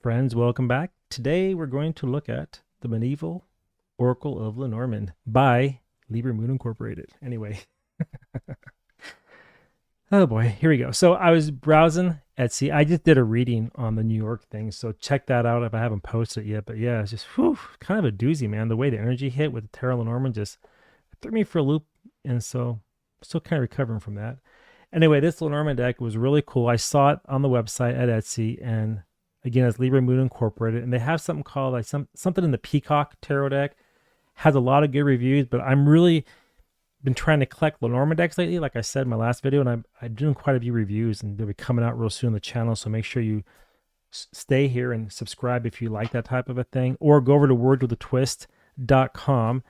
Friends, welcome back. Today we're going to look at the medieval Oracle of Lenormand by Libra Moon Incorporated. Anyway, oh boy, here we go. So I was browsing Etsy. I just did a reading on the New York thing, so check that out if I haven't posted it yet. But yeah, it's just kind of a doozy, man. The way the energy hit with the Tarot Lenormand just threw me for a loop, and so I'm still kind of recovering from that. Anyway, this Lenormand deck was really cool. I saw it on the website at Etsy, and again, it's Libra Moon Incorporated, and they have something called like something in the Peacock Tarot deck. Has a lot of good reviews, but I'm really been trying to collect Lenormand decks lately. Like I said in my last video, and I'm doing quite a few reviews, and they'll be coming out real soon on the channel. So make sure you stay here and subscribe if you like that type of a thing, or go over to wordswithatwist.com,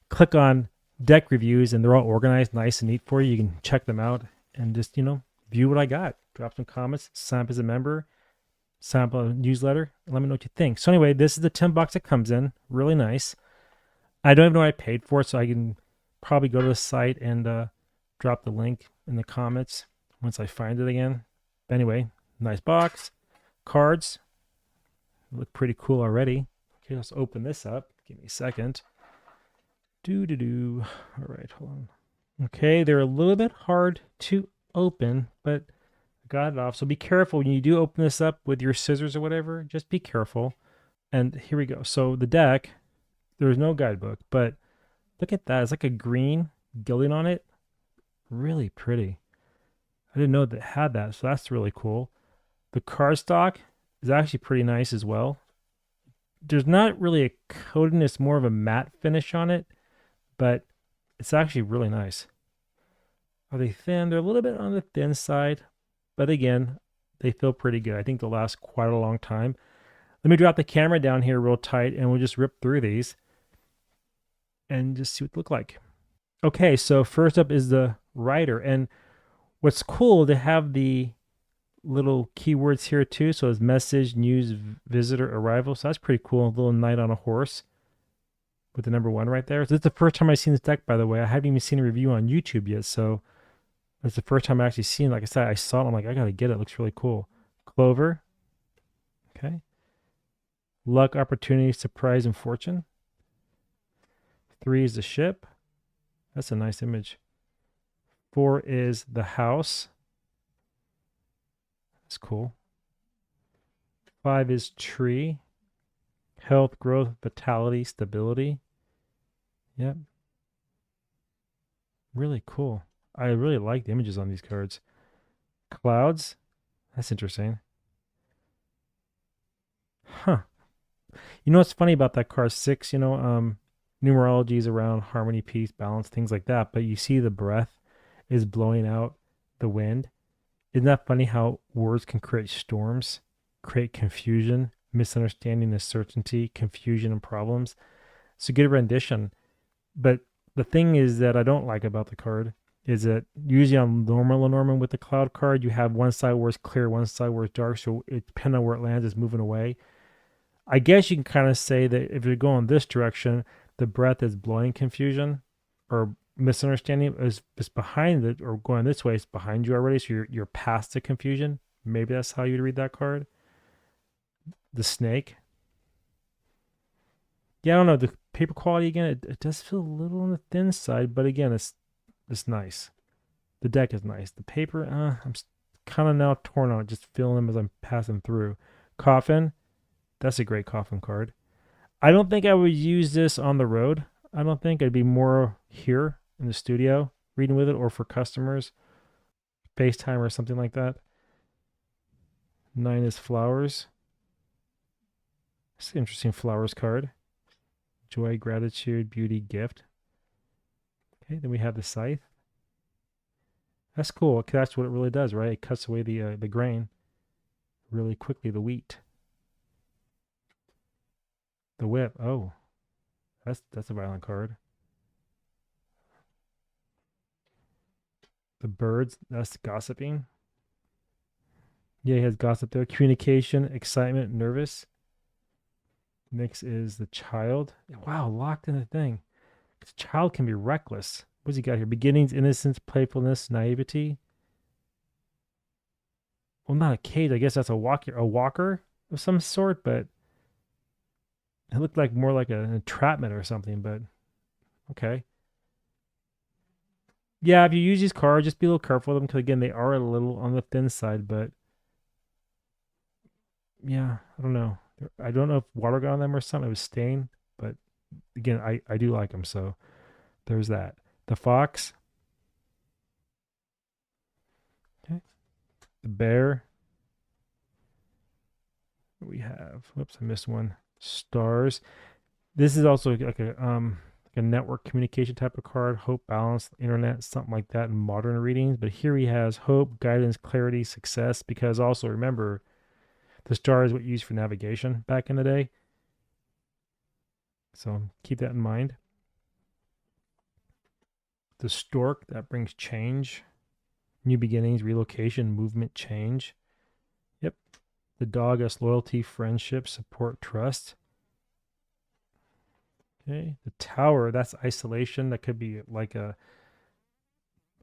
click on deck reviews, and they're all organized nice and neat for you. You can check them out and just view what I got. Drop some comments, sign up as a member, sample newsletter, and let me know what you think. So anyway, this is the 10 bucks it comes in. Really nice. I don't even know what I paid for it, so I can probably go to the site and drop the link in the comments once I find it again. But anyway, nice box. Cards look pretty cool already. Okay, let's open this up. Give me a second. All right, hold on. Okay, they're a little bit hard to open, but got it off. So be careful when you do open this up with your scissors or whatever. Just be careful. And here we go. So the deck, there's no guidebook, but look at that. It's like a green gilding on it. Really pretty. I didn't know that it had that, so that's really cool. The cardstock is actually pretty nice as well. There's not really a coating. It's more of a matte finish on it, but it's actually really nice. Are they thin? They're a little bit on the thin side, but again, they feel pretty good. I think they'll last quite a long time. Let me drop the camera down here real tight, and we'll just rip through these and just see what they look like. Okay, so first up is the writer. And what's cool, they have the little keywords here too. So it's message, news, visitor, arrival. So that's pretty cool. A little knight on a horse with the number 1 right there. So this is the first time I've seen this deck, by the way. I haven't even seen a review on YouTube yet, so it's the first time I actually seen it. Like I said, I saw it. I'm like, I gotta get it. It looks really cool. Clover. Okay. Luck, opportunity, surprise, and fortune. 3 is the ship. That's a nice image. 4 is the house. That's cool. 5 is tree. Health, growth, vitality, stability. Yep. Really cool. I really like the images on these cards. Clouds. That's interesting. Huh. You know what's funny about that card 6? Numerology is around harmony, peace, balance, things like that. But you see the breath is blowing out the wind. Isn't that funny how words can create storms, create confusion, misunderstanding, uncertainty, confusion, and problems? It's a good rendition. But the thing is that I don't like about the card is that usually on normal Lenormand with the cloud card, you have one side where it's clear, one side where it's dark. So it depends on where it lands, it's moving away. I guess you can kind of say that if you're going this direction, the breath is blowing confusion or misunderstanding is behind it, or going this way, it's behind you already. So you're past the confusion. Maybe that's how you'd read that card. The snake. Yeah, I don't know. The paper quality, again, it does feel a little on the thin side, but again, it's nice. The deck is nice. The paper, I'm kind of now torn on it, just feeling them as I'm passing through. Coffin. That's a great coffin card. I don't think I would use this on the road. I don't think. I'd be more here in the studio reading with it, or for customers, FaceTime or something like that. 9 is flowers. It's an interesting flowers card. Joy, gratitude, beauty, gift. Okay, then we have the scythe. That's cool. That's what it really does, right? It cuts away the grain really quickly, the wheat. The whip. Oh, that's a violent card. The birds. That's gossiping. Yeah, he has gossip there. Communication, excitement, nervous. Next is the child. Wow, locked in the thing. The child can be reckless. What's he got here? Beginnings, innocence, playfulness, naivety. Well, not a cage. I guess that's a walker. of some sort, but it looked like more like an entrapment or something. But okay. Yeah, if you use these cards, just be a little careful with them because again, they are a little on the thin side. But yeah, I don't know. I don't know if water got on them or something. It was stained, but again, I do like them. So there's that. The fox, okay. The bear. We have. Whoops, I missed one. Stars. This is also like a network communication type of card. Hope, balance, internet, something like that in modern readings. But here he has hope, guidance, clarity, success. Because also remember, the star is what you used for navigation back in the day. So keep that in mind. The stork, that brings change, new beginnings, relocation, movement, change. Yep. The dog has loyalty, friendship, support, trust. Okay. The tower, that's isolation. That could be like a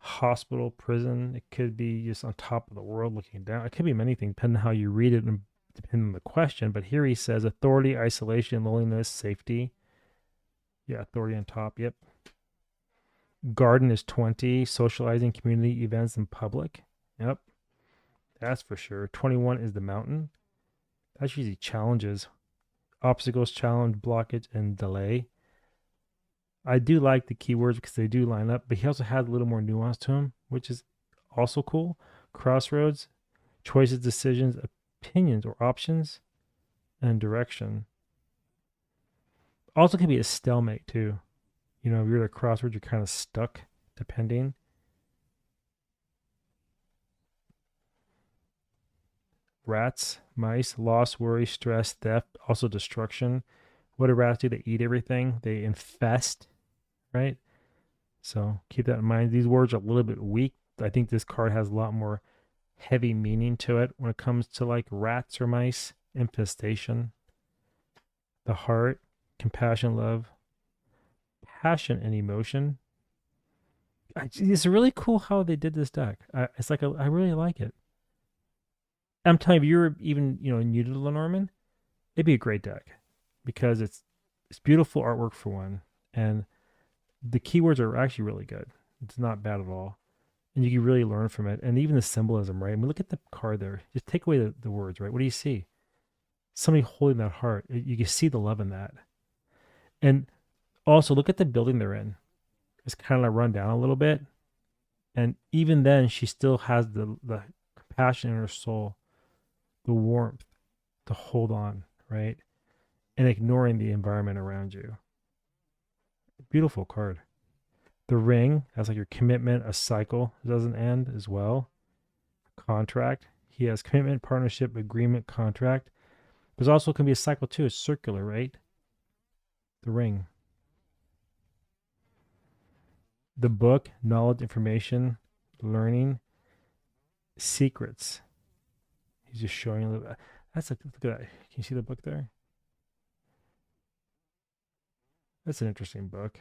hospital, prison. It could be just on top of the world looking down. It could be many things, depending on how you read it and depending on the question. But here he says authority, isolation, loneliness, safety. Yeah, authority on top. Yep. Garden is 20, socializing, community events, and public. Yep, that's for sure. 21 is the mountain. That's usually challenges, obstacles, challenge, blockage, and delay. I do like the keywords because they do line up, but he also has a little more nuance to him, which is also cool. Crossroads, choices, decisions, opinions, or options, and direction. Also can be a stalemate too. You know, if you're at a crossroads, you're kind of stuck, depending. Rats, mice, loss, worry, stress, theft, also destruction. What do rats do? They eat everything. They infest, right? So keep that in mind. These words are a little bit weak. I think this card has a lot more heavy meaning to it when it comes to like rats or mice, infestation, the heart, compassion, love, passion, and emotion. It's really cool how they did this deck. It's like I really like it. I'm telling you, if you're even new to Lenormand, it'd be a great deck because it's beautiful artwork for one, and the keywords are actually really good. It's not bad at all, and you can really learn from it. And even the symbolism, right? I mean, look at the card there. Just take away the words, right? What do you see? Somebody holding that heart. You can see the love in that, and also look at the building they're in. It's kind of run down a little bit, and even then, she still has the compassion in her soul, the warmth to hold on, right? And ignoring the environment around you. Beautiful card. The ring has like your commitment, a cycle doesn't end as well. Contract. He has commitment, partnership, agreement, contract. There's also can be a cycle too. It's circular, right? The ring. The book, knowledge, information, learning, secrets. He's just showing a little bit. That's like, look at that. Can you see the book there? That's an interesting book.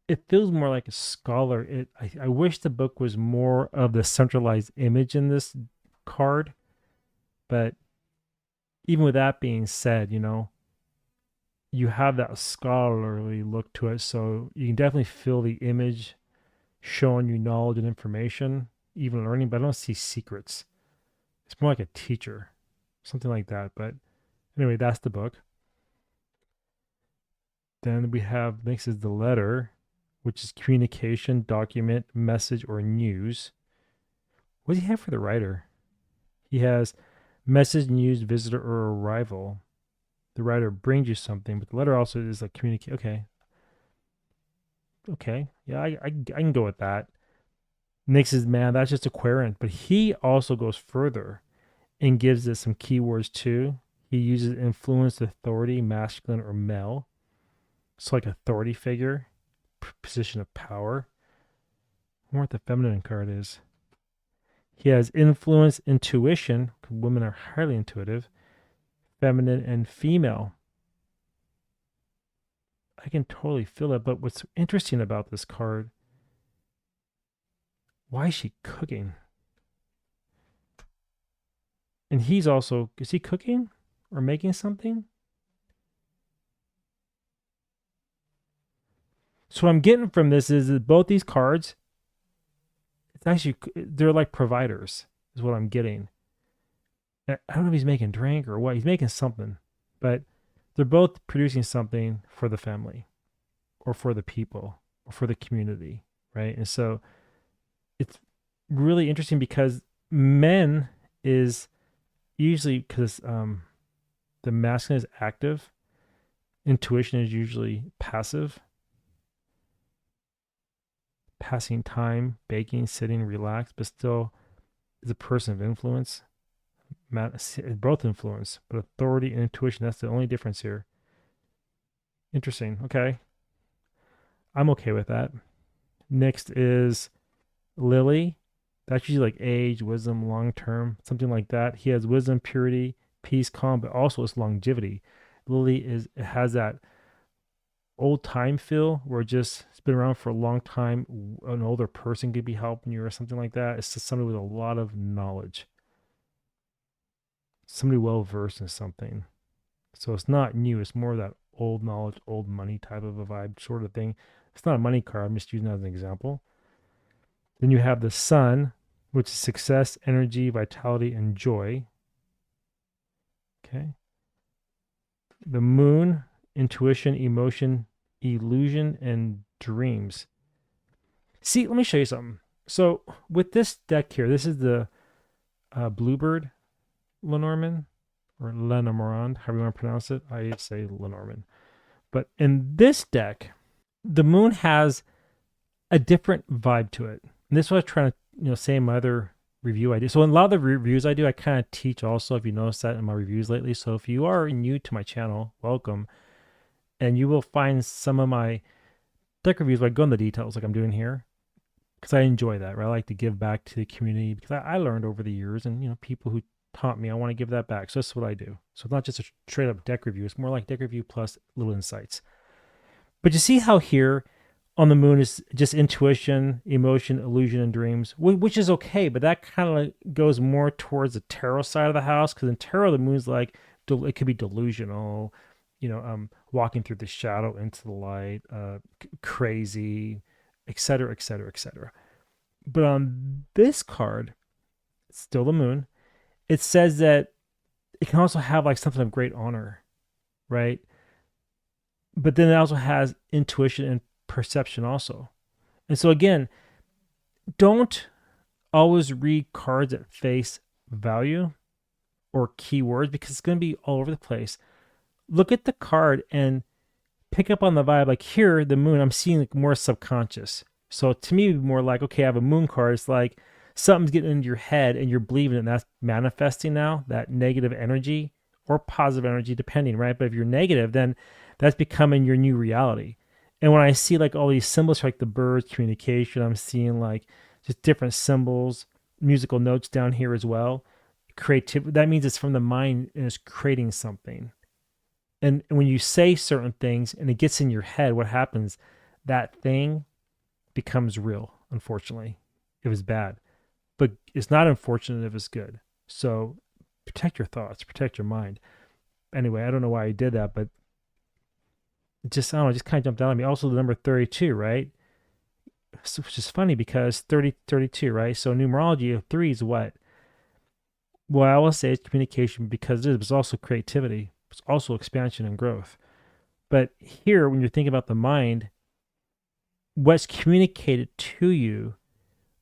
It feels more like a scholar. I wish the book was more of the centralized image in this card, but even with that being said, you have that scholarly look to it, so you can definitely feel the image showing you knowledge and information, even learning. But I don't see secrets. It's more like a teacher, something like that. But anyway, that's the book. Then we have next is the letter, which is communication, document, message, or news. What does he have for the writer? He has message, news, visitor, or arrival. The writer brings you something, but the letter also is like communicate. Okay. Okay. Yeah, I can go with that. Next is man, that's just a querent, but he also goes further and gives it some keywords too. He uses influence, authority, masculine, or male. So like authority figure, position of power. I wonder what the feminine card is. He has influence, intuition. Women are highly intuitive. Feminine and female. I can totally feel it. But what's interesting about this card, why is she cooking? And he's also, is he cooking or making something? So what I'm getting from this is that both these cards, it's actually, they're like providers, is what I'm getting. I don't know if he's making drink or what. He's making something, but they're both producing something for the family or for the people or for the community, right? And so it's really interesting because men is usually because the masculine is active, intuition is usually passive, passing time, baking, sitting, relaxed, but still is a person of influence. Both influence, but authority and intuition, that's the only difference here. Interesting. Okay. I'm okay with that. Next is Lily. That's usually like age, wisdom, long term, something like that. He has wisdom, purity, peace, calm, but also its longevity. Lily it has that old time feel where it's been around for a long time. An older person could be helping you or something like that. It's just somebody with a lot of knowledge, somebody well versed in something. So it's not new. It's more of that old knowledge, old money type of a vibe sort of thing. It's not a money card. I'm just using that as an example. Then you have the sun, which is success, energy, vitality, and joy. Okay. The moon, intuition, emotion, illusion, and dreams. See, let me show you something. So with this deck here, this is the Bluebird Lenormand or Lenormand, however you want to pronounce it. I say Lenormand. But in this deck, the moon has a different vibe to it. And this is what I was trying to say in my other review I do. So in a lot of the reviews I do, I kind of teach also, if you notice that in my reviews lately. So if you are new to my channel, welcome. And you will find some of my deck reviews where I go in the details like I'm doing here. Because I enjoy that, right? I like to give back to the community because I learned over the years, and people who taught me, I want to give that back. So that's what I do. So it's not just a straight up deck review. It's more like deck review plus little insights. But you see how here on the moon is just intuition, emotion, illusion, and dreams, which is okay. But that kind of goes more towards the tarot side of the house because in tarot, the moon's like, it could be delusional, walking through the shadow into the light, crazy, etc., etc., etc. But on this card, it's still the moon. It says that it can also have like something of great honor, right? But then it also has intuition and perception also. And so again, don't always read cards at face value or keywords because it's going to be all over the place. Look at the card and pick up on the vibe. Like here, the moon, I'm seeing like more subconscious. So to me, more like, okay, I have a moon card. It's like something's getting into your head and you're believing it, and that's manifesting now, that negative energy or positive energy, depending, right? But if you're negative, then that's becoming your new reality. And when I see like all these symbols, like the birds, communication, I'm seeing like just different symbols, musical notes down here as well. Creativity, that means it's from the mind and it's creating something. And when you say certain things and it gets in your head, what happens? That thing becomes real, unfortunately, if it's bad. But it's not unfortunate if it's good. So protect your thoughts, protect your mind. Anyway, I don't know why I did that, but it just, I don't know, it just kind of jumped out at me. Also, the number 32, right? So, which is funny because 32, right? So numerology, 3 is what? Well, I will say it's communication because it is also creativity. It's also expansion and growth. But here, when you're thinking about the mind, what's communicated to you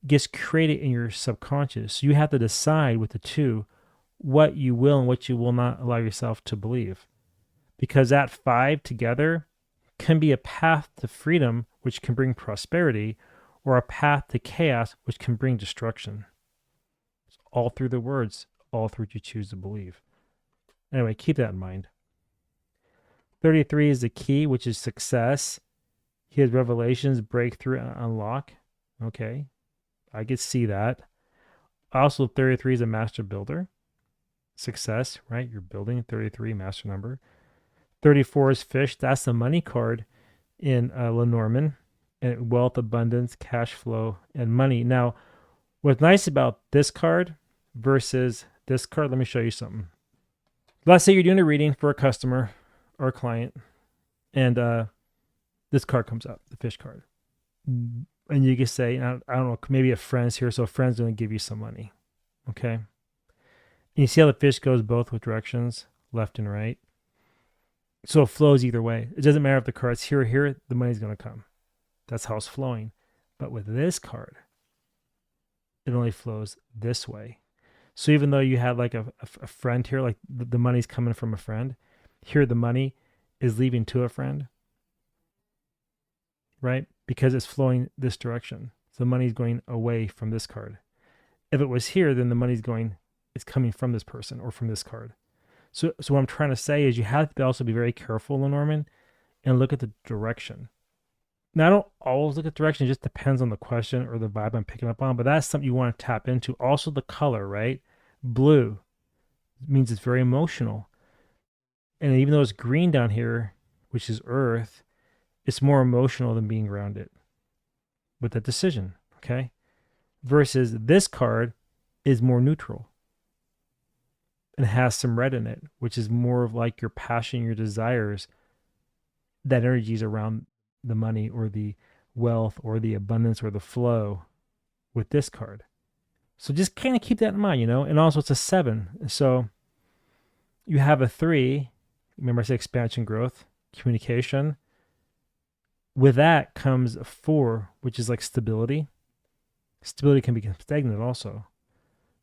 gets created in your subconscious. So you have to decide with the two what you will and what you will not allow yourself to believe. Because that 5 together can be a path to freedom, which can bring prosperity, or a path to chaos, which can bring destruction. It's all through the words, all through what you choose to believe. Anyway, keep that in mind. 33 is the key, which is success. He has revelations, breakthrough, and unlock. Okay, I could see that. Also, 33 is a master builder. Success, right? You're building. 33, master number. 34 is fish. That's the money card in Lenormand. And wealth, abundance, cash flow, and money. Now, what's nice about this card versus this card, let me show you something. Let's say you're doing a reading for a customer or a client, and this card comes up, the fish card. And you can say, I don't know, maybe a friend's here, so a friend's going to give you some money. Okay. And you see how the fish goes both directions, left and right? So it flows either way. It doesn't matter if the card's here or here, the money's going to come. That's how it's flowing. But with this card, it only flows this way. So even though you had like a friend here, like the money's coming from a friend, here the money is leaving to a friend, right? Because it's flowing this direction. So the money's going away from this card. If it was here, then the money's it's coming from this person or from this card. So what I'm trying to say is you have to also be very careful, Lenormand, and look at the direction. Now, I don't always look at direction. It just depends on the question or the vibe I'm picking up on, but that's something you want to tap into. Also the color, right? Blue means it's very emotional. And even though it's green down here, which is earth, it's more emotional than being grounded with that decision, okay? Versus this card is more neutral and has some red in it, which is more of like your passion, your desires. That energy is around the money or the wealth or the abundance or the flow with this card. So just kind of keep that in mind, and also it's a 7. So you have a 3. Remember I said expansion, growth, communication. With that comes a 4, which is like stability. Stability can be stagnant also.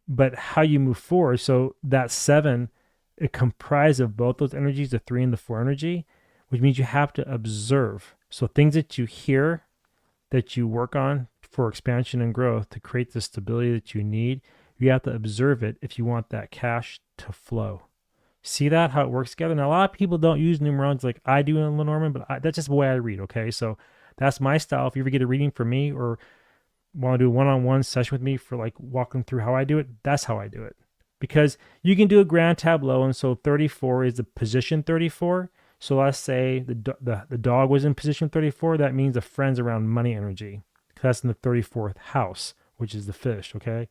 But how you move forward, so that 7, it comprises of both those energies, the 3 and the 4 energy, which means you have to observe. So things that you hear, that you work on for expansion and growth to create the stability that you need, you have to observe it if you want that cash to flow. See that, how it works together? Now, a lot of people don't use numerology like I do in Lenormand, but that's just the way I read, okay? So that's my style. If you ever get a reading from me or want to do a one-on-one session with me for like walking through how I do it, that's how I do it. Because you can do a grand tableau, and so 34 is the position 34. So let's say the dog was in position 34. That means the friend's around money energy. That's in the 34th house, which is the fish, okay?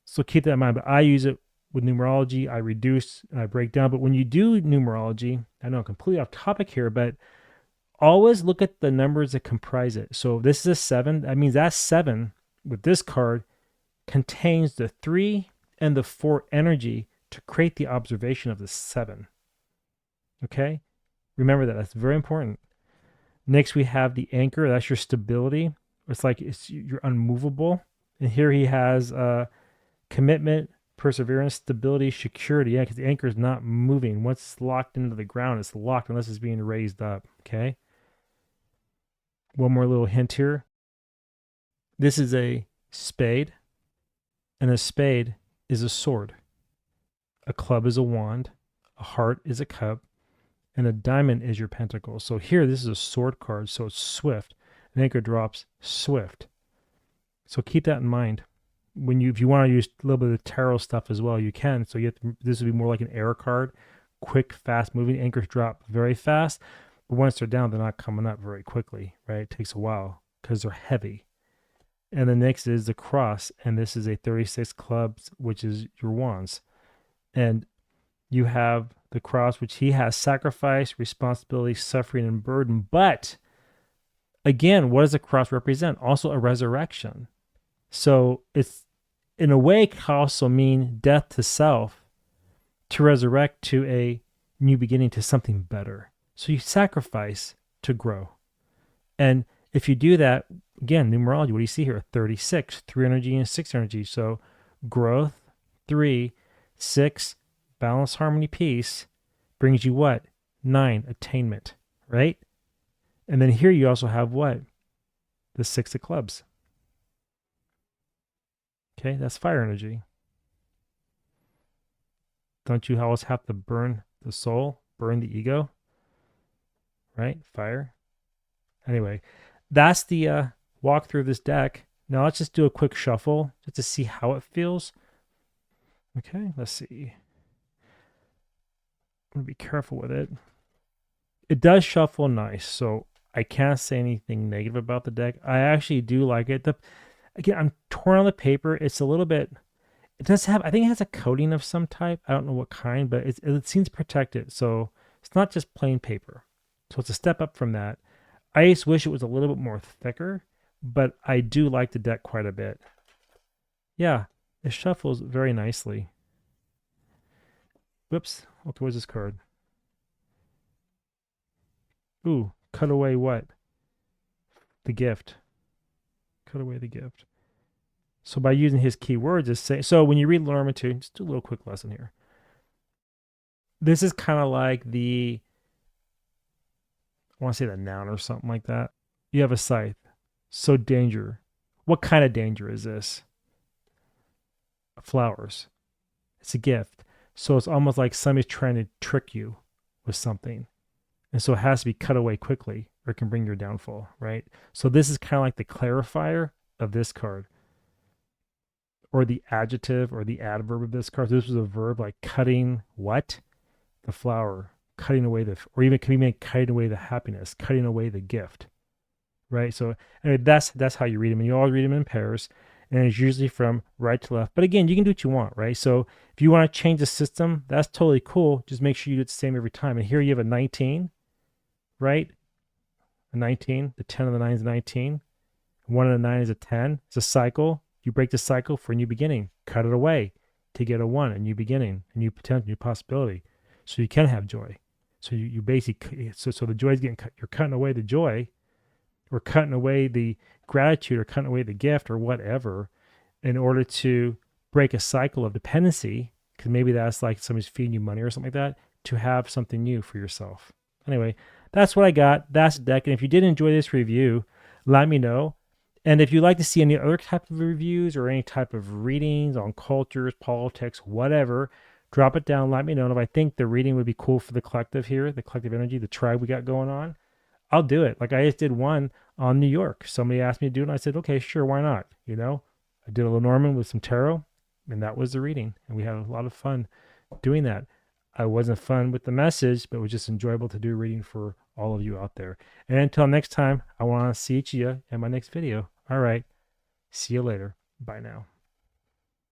So keep that in mind. But I use it with numerology. I reduce and I break down. But when you do numerology, I know I'm completely off topic here, but always look at the numbers that comprise it. So this is a 7. That means that 7 with this card contains the 3 and the 4 energy to create the observation of the 7. Okay? Remember that. That's very important. Next, we have the anchor. That's your stability. It's like you're unmovable. And here he has commitment, perseverance, stability, security. Yeah, because the anchor is not moving. Once it's locked into the ground, it's locked unless it's being raised up. Okay? One more little hint here. This is a spade, and a spade is a sword. A club is a wand. A heart is a cup. And a diamond is your pentacle. So here, this is a sword card, so it's swift. An anchor drops swift. So keep that in mind. If you want to use a little bit of tarot stuff as well, you can. So this would be more like an air card, quick, fast moving. Anchors drop very fast, but once they're down, they're not coming up very quickly, right? It takes a while because they're heavy. And the next is the cross, and this is a 36 clubs, which is your wands. And you have the cross, which he has sacrifice, responsibility, suffering, and burden. But again, what does the cross represent? Also a resurrection. So it's, in a way, can also mean death to self, to resurrect to a new beginning, to something better. So you sacrifice to grow. And if you do that, again, numerology, what do you see here? 36, 3 energy and 6 energy. So growth, 3, 6, balance, harmony, peace, brings you what? 9, attainment, right? And then here you also have what? The 6 of clubs. Okay, that's fire energy. Don't you always have to burn the soul, burn the ego? Right? Fire. Anyway, that's the walkthrough of this deck. Now let's just do a quick shuffle just to see how it feels. Okay, let's see. I'm going to be careful with it. It does shuffle nice, so I can't say anything negative about the deck. I actually do like it. Again, I'm torn on the paper. It's a little bit, It does have, I think it has a coating of some type. I don't know what kind, but it seems protected. So it's not just plain paper. So it's a step up from that. I just wish it was a little bit more thicker, but I do like the deck quite a bit. Yeah, it shuffles very nicely. Whoops. Okay, where's this card? Ooh, cut away what? The gift. Cut away the gift. So by using his keywords, is say so when you read Lenormand 2, just do a little quick lesson here. This is kind of like the, I want to say the noun or something like that. You have a scythe. So danger. What kind of danger is this? Flowers. It's a gift. So it's almost like somebody's trying to trick you with something. And so it has to be cut away quickly or it can bring your downfall, right? So this is kind of like the clarifier of this card or the adjective or the adverb of this card. So this was a verb like cutting what? The flower, cutting away the, or even can be made cutting away the happiness, cutting away the gift, right? So anyway, that's how you read them, and you always read them in pairs, and it's usually from right to left. But again, you can do what you want, right? So if you want to change the system, that's totally cool. Just make sure you do it the same every time. And here you have a 19, right? A 19, the 10 of the 9 is 19. 1 of the 9 is a 10. It's a cycle. You break the cycle for a new beginning. Cut it away to get a 1, a new beginning, a new potential, new possibility. So you can have joy. So you basically, so the joy is getting cut. You're cutting away the joy or cutting away the gratitude or cutting away the gift or whatever in order to break a cycle of dependency, because maybe that's like somebody's feeding you money or something like that, to have something new for yourself. Anyway, that's what I got. That's the deck. And if you did enjoy this review, let me know. And if you'd like to see any other type of reviews or any type of readings on cultures, politics, whatever, drop it down. Let me know. And if I think the reading would be cool for the collective here, the collective energy, the tribe we got going on, I'll do it. Like I just did one on New York. Somebody asked me to do it, and I said, okay, sure, why not? You know, I did a Lenormand with some tarot, and that was the reading. And we had a lot of fun doing that. I wasn't fun with the message, but it was just enjoyable to do reading for all of you out there. And until next time, I want to see you in my next video. All right. See you later. Bye now.